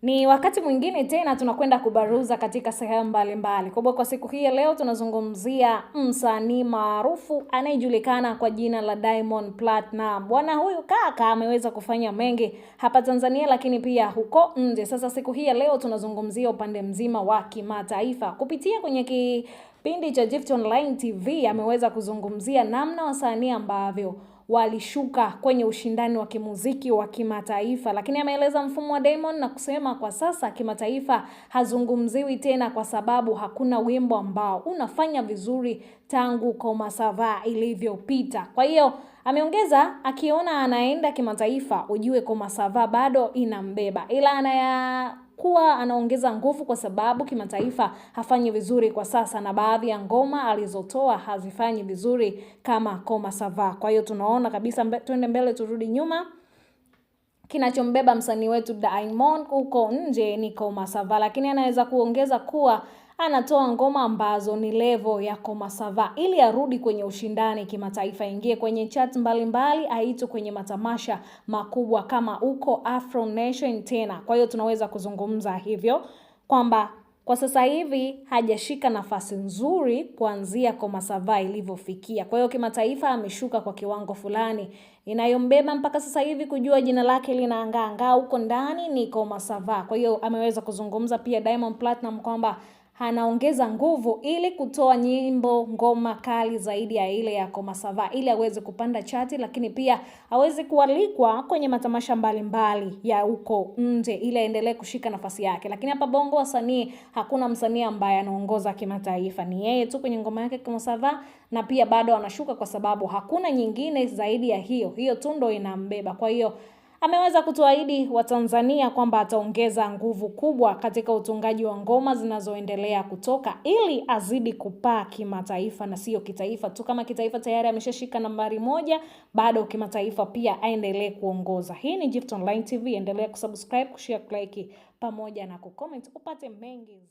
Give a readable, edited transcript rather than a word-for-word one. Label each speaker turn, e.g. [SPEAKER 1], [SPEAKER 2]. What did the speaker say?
[SPEAKER 1] Ni wakati mwingine tena tunakwenda kubaruza katika sehemu mbalimbali. Kwa siku hii leo tunazungumzia msanii maarufu anayejulikana kwa jina la Diamond Platnumz. Bwana huyu kaka ameweza kufanya mengi hapa Tanzania lakini pia huko nje. Sasa siku hii leo tunazungumzia upande mzima wa kimataifa. Kupitia kwenye kipindi cha Gift Online TV ameweza kuzungumzia namna wasanii ambavyo walishuka kwenye ushindani wa kimuziki wa kimataifa, lakini ameeleza mfumo wa Diamond na kusema kwa sasa kimataifa hazungumziwi tena kwa sababu hakuna wimbo ambao unafanya vizuri tangu Koma Savaa ilivyopita. Kwa hiyo ameongeza akiona anaenda kimataifa ujue Koma Savaa bado inambeba, ila kuwa anaongeza nguvu kwa sababu kimataifa hafanyi vizuri kwa sasa na baadhi ya ngoma alizotoa hazifanyi vizuri kama Koma Savaa. Kwa hiyo tunaona kabisa twende mbele turudi nyuma, kinachombeba msanii wetu Diamond huko nje ni Koma Savaa, lakini anaweza kuongeza kuwa anatoa ngoma ambazo ni level ya Koma Savaa ili arudi kwenye ushindani kimataifa, ingie kwenye chat mbalimbali, aitwe kwenye matamasha makubwa kama uko Afro Nation tena. Kwa hiyo tunaweza kuzungumza hivyo kwamba kwa sasa hivi hajashika nafasi nzuri kuanzia Koma Savaa ilivyofikia. Kwa hiyo kimataifa ameshuka kwa kiwango fulani, inayombeba mpaka sasa hivi kujua jina lake linaangaa huko ndani ni Koma Savaa. Kwa hiyo ameweza kuzungumza pia Diamond Platnumz kwamba anaongeza nguvu ili kutoa ngoma kali zaidi ya ile ya Koma Savaa ili aweze kupanda chati, lakini pia aweze kualikwa kwenye matamasha mbalimbali ya huko nje ili aendelee kushika nafasi yake. Lakini hapa Bongo wasanii hakuna msanii ambaye anaongoza kimataifa, ni yeye tu kwenye ngoma yake Koma Savaa, na pia bado anashuka kwa sababu hakuna nyingine zaidi ya hiyo tu ndo inambeba. Kwa hiyo ameweza kutuahidi Watanzania kwamba ataongeza nguvu kubwa katika utungaji wa ngoma zinazoendelea kutoka ili azidi kupaa kimataifa na sio kitaifa tu. Kama kitaifa tayari ameshashika nambari 1, bado kimataifa pia aendelee kuongoza. Hii ni Gift Online TV, endelea kusubscribe, kushare, like pamoja na kucomment upate mengi.